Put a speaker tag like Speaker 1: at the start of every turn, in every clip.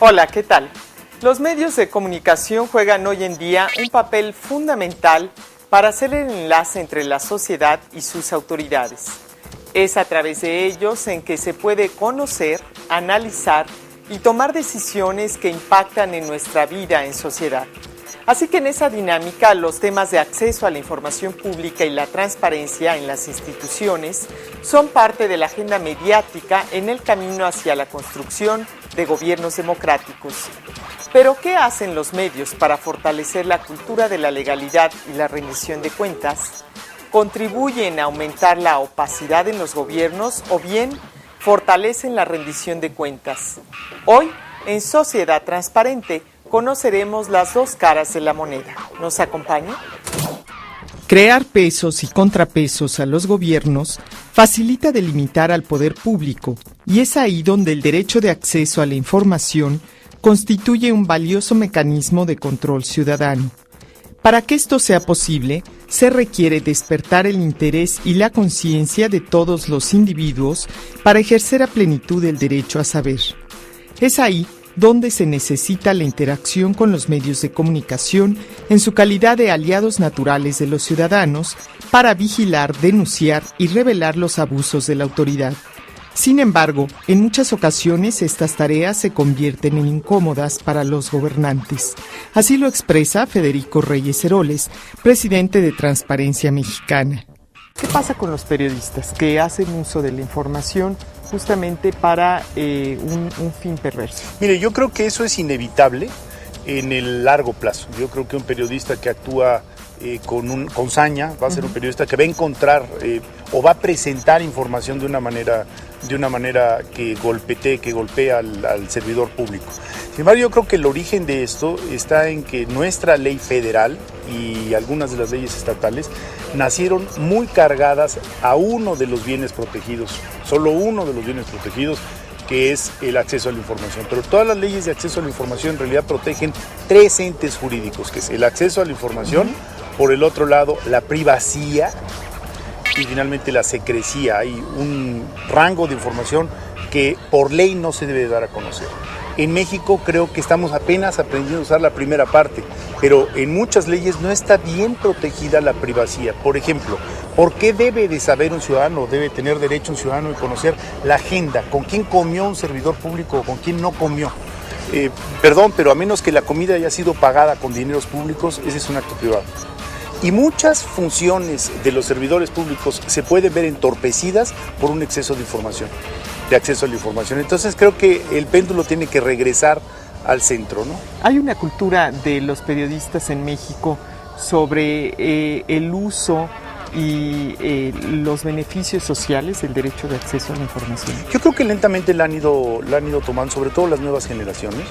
Speaker 1: Hola, ¿qué tal? Los medios de comunicación juegan hoy en día un papel fundamental para hacer el enlace entre la sociedad y sus autoridades. Es a través de ellos en que se puede conocer, analizar y tomar decisiones que impactan en nuestra vida en sociedad. Así que en esa dinámica, los temas de acceso a la información pública y la transparencia en las instituciones son parte de la agenda mediática en el camino hacia la construcción de gobiernos democráticos. Pero, ¿qué hacen los medios para fortalecer la cultura de la legalidad y la rendición de cuentas? ¿Contribuyen a aumentar la opacidad en los gobiernos o bien fortalecen la rendición de cuentas? Hoy, en Sociedad Transparente, conoceremos las dos caras de la moneda. ¿Nos acompaña? Crear pesos y contrapesos a los gobiernos facilita delimitar al poder público y es ahí donde el derecho de acceso a la información constituye un valioso mecanismo de control ciudadano. Para que esto sea posible, se requiere despertar el interés y la conciencia de todos los individuos para ejercer a plenitud el derecho a saber. Es ahí donde se necesita la interacción con los medios de comunicación en su calidad de aliados naturales de los ciudadanos para vigilar, denunciar y revelar los abusos de la autoridad. Sin embargo, en muchas ocasiones estas tareas se convierten en incómodas para los gobernantes. Así lo expresa Federico Reyes Heroles, presidente de Transparencia Mexicana. ¿Qué pasa con los periodistas que hacen uso de la información justamente para un fin perverso?
Speaker 2: Mire, yo creo que eso es inevitable en el largo plazo. Yo creo que un periodista que actúa con saña va a ser un periodista que va a encontrar o va a presentar información de una manera que golpea al servidor público. Sin embargo, yo creo que el origen de esto está en que nuestra ley federal y algunas de las leyes estatales nacieron muy cargadas a uno de los bienes protegidos, solo uno de los bienes protegidos, que es el acceso a la información. Pero todas las leyes de acceso a la información en realidad protegen tres entes jurídicos, que es el acceso a la información, por el otro lado la privacidad y finalmente la secrecía. Hay un rango de información que por ley no se debe dar a conocer. En México creo que estamos apenas aprendiendo a usar la primera parte, pero en muchas leyes no está bien protegida la privacidad. Por ejemplo, ¿por qué debe de saber un ciudadano, debe tener derecho un ciudadano de conocer la agenda? ¿Con quién comió un servidor público o con quién no comió? Pero a menos que la comida haya sido pagada con dineros públicos, ese es un acto privado. Y muchas funciones de los servidores públicos se pueden ver entorpecidas por un exceso de información, de acceso a la información. Entonces creo que el péndulo tiene que regresar al centro, ¿no?
Speaker 1: Hay una cultura de los periodistas en México sobre el uso y los beneficios sociales del derecho de acceso a la información.
Speaker 2: Yo creo que lentamente la han ido tomando, sobre todo las nuevas generaciones.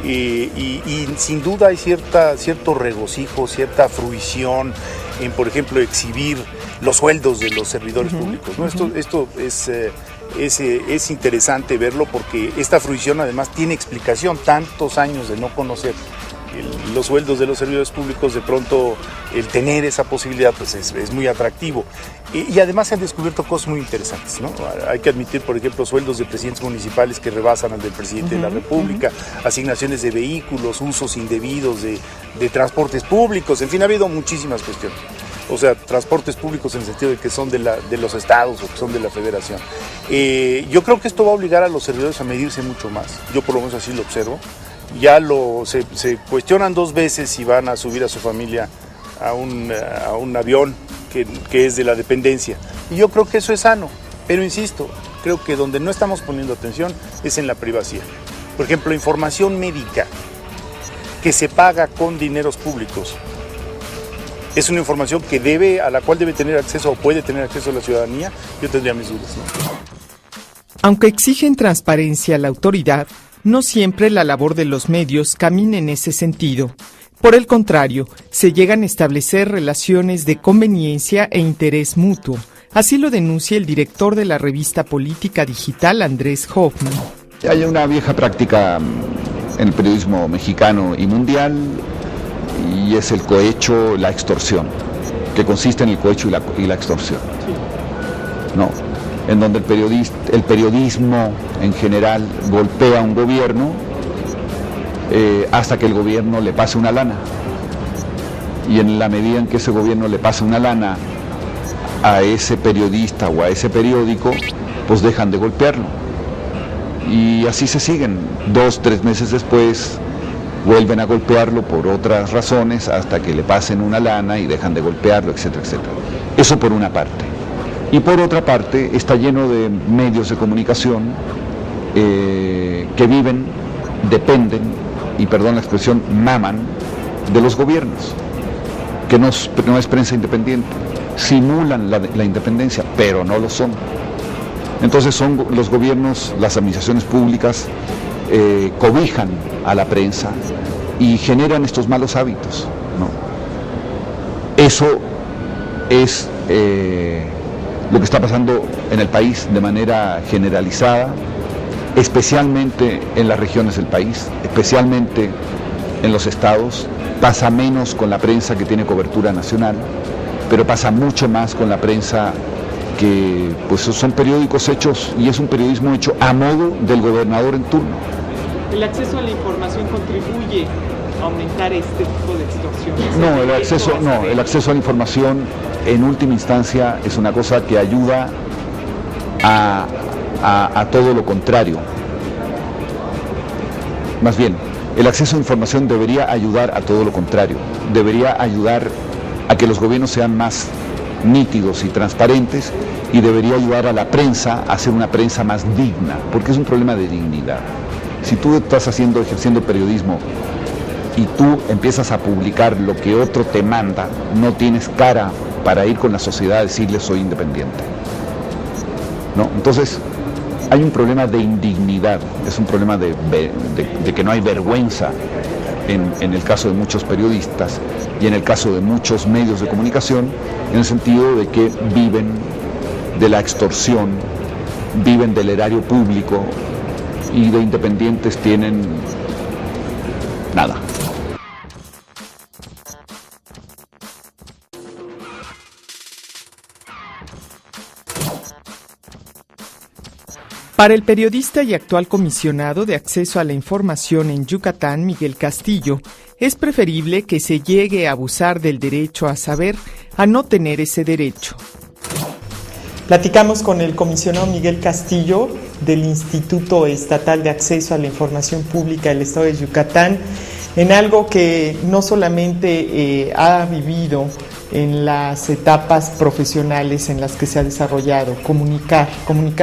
Speaker 2: Y sin duda hay cierto regocijo, cierta fruición en, por ejemplo, exhibir los sueldos de los servidores públicos, ¿no? Esto es interesante verlo porque esta fruición además tiene explicación. Tantos años de no conocer los sueldos de los servidores públicos, de pronto el tener esa posibilidad pues es muy atractivo. Y además se han descubierto cosas muy interesantes, ¿no? Hay que admitir, por ejemplo, sueldos de presidentes municipales que rebasan al del presidente de la República, asignaciones de vehículos, usos indebidos de transportes públicos, en fin, ha habido muchísimas cuestiones. O sea, transportes públicos en el sentido de que son de los estados o que son de la federación. Yo creo que esto va a obligar a los servidores a medirse mucho más. Yo por lo menos así lo observo. Ya se cuestionan dos veces si van a subir a su familia a un avión que es de la dependencia. Y yo creo que eso es sano, pero insisto, creo que donde no estamos poniendo atención es en la privacidad. Por ejemplo, información médica que se paga con dineros públicos. Es una información a la cual debe tener acceso o puede tener acceso la ciudadanía. Yo tendría mis dudas, ¿no?
Speaker 1: Aunque exigen transparencia a la autoridad, no siempre la labor de los medios camina en ese sentido. Por el contrario, se llegan a establecer relaciones de conveniencia e interés mutuo. Así lo denuncia el director de la revista política digital, Andrés Hoffman.
Speaker 3: Hay una vieja práctica en el periodismo mexicano y mundial, y es el cohecho, la extorsión, que consiste en el cohecho y la extorsión. No, en donde el periodismo en general golpea a un gobierno hasta que el gobierno le pase una lana. Y en la medida en que ese gobierno le pase una lana a ese periodista o a ese periódico, pues dejan de golpearlo. Y así se siguen. 2, 3 meses después vuelven a golpearlo por otras razones hasta que le pasen una lana y dejan de golpearlo, etcétera, etcétera. Eso por una parte. Y por otra parte está lleno de medios de comunicación que viven, dependen, y perdón la expresión, maman de los gobiernos, que no es prensa independiente, simulan la independencia, pero no lo son. Entonces son los gobiernos, las administraciones públicas, cobijan a la prensa y generan estos malos hábitos, ¿no? Eso es lo que está pasando en el país de manera generalizada, especialmente en las regiones del país, especialmente en los estados. Pasa menos con la prensa que tiene cobertura nacional, pero pasa mucho más con la prensa que pues son periódicos hechos, y es un periodismo hecho a modo del gobernador en turno.
Speaker 1: ¿El acceso a la información contribuye a aumentar este tipo de extorsiones?
Speaker 3: No, el acceso a la información en última instancia es una cosa que ayuda a todo lo contrario. Más bien, el acceso a información debería ayudar a todo lo contrario. Debería ayudar a que los gobiernos sean más nítidos y transparentes, y debería ayudar a la prensa a ser una prensa más digna, porque es un problema de dignidad. Si tú estás ejerciendo periodismo y tú empiezas a publicar lo que otro te manda, no tienes cara para ir con la sociedad a decirle soy independiente, ¿no? Entonces hay un problema de indignidad, es un problema de que no hay vergüenza en el caso de muchos periodistas y en el caso de muchos medios de comunicación, en el sentido de que viven de la extorsión, viven del erario público, y de independientes tienen nada.
Speaker 1: Para el periodista y actual comisionado de acceso a la información en Yucatán, Miguel Castillo, es preferible que se llegue a abusar del derecho a saber a no tener ese derecho. Platicamos con el comisionado Miguel Castillo del Instituto Estatal de Acceso a la Información Pública del Estado de Yucatán, en algo que no solamente ha vivido en las etapas profesionales en las que se ha desarrollado, comunicar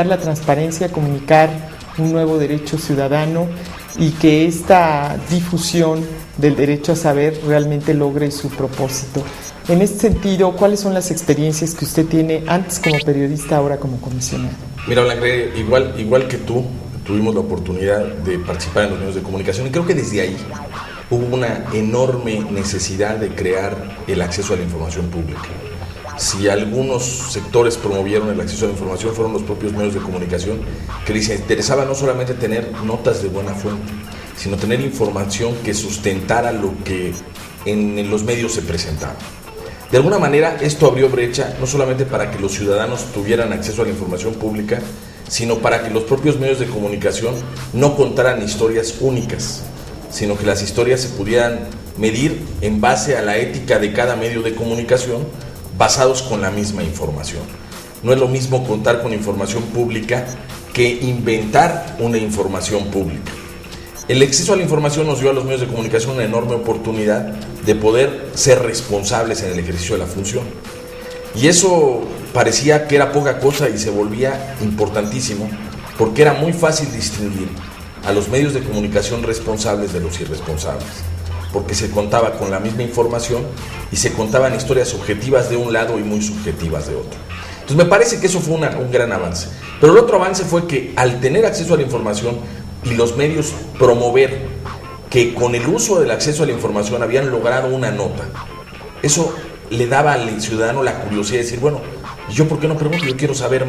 Speaker 1: la transparencia, comunicar un nuevo derecho ciudadano, y que esta difusión del derecho a saber realmente logre su propósito. En este sentido, ¿cuáles son las experiencias que usted tiene antes como periodista, ahora como comisionado?
Speaker 4: Mira, Blanca, igual que tú, tuvimos la oportunidad de participar en los medios de comunicación, y creo que desde ahí hubo una enorme necesidad de crear el acceso a la información pública. Si algunos sectores promovieron el acceso a la información, fueron los propios medios de comunicación, que les interesaba no solamente tener notas de buena fuente, sino tener información que sustentara lo que en los medios se presentaba. De alguna manera esto abrió brecha no solamente para que los ciudadanos tuvieran acceso a la información pública, sino para que los propios medios de comunicación no contaran historias únicas, sino que las historias se pudieran medir en base a la ética de cada medio de comunicación, basados con la misma información. No es lo mismo contar con información pública que inventar una información pública. El acceso a la información nos dio a los medios de comunicación una enorme oportunidad de poder ser responsables en el ejercicio de la función. Y eso parecía que era poca cosa y se volvía importantísimo, porque era muy fácil distinguir a los medios de comunicación responsables de los irresponsables, porque se contaba con la misma información y se contaban historias objetivas de un lado y muy subjetivas de otro. Entonces me parece que eso fue un gran avance. Pero el otro avance fue que al tener acceso a la información y los medios promover que con el uso del acceso a la información habían logrado una nota, eso le daba al ciudadano la curiosidad de decir, bueno, ¿yo por qué no pregunto? Yo quiero saber más.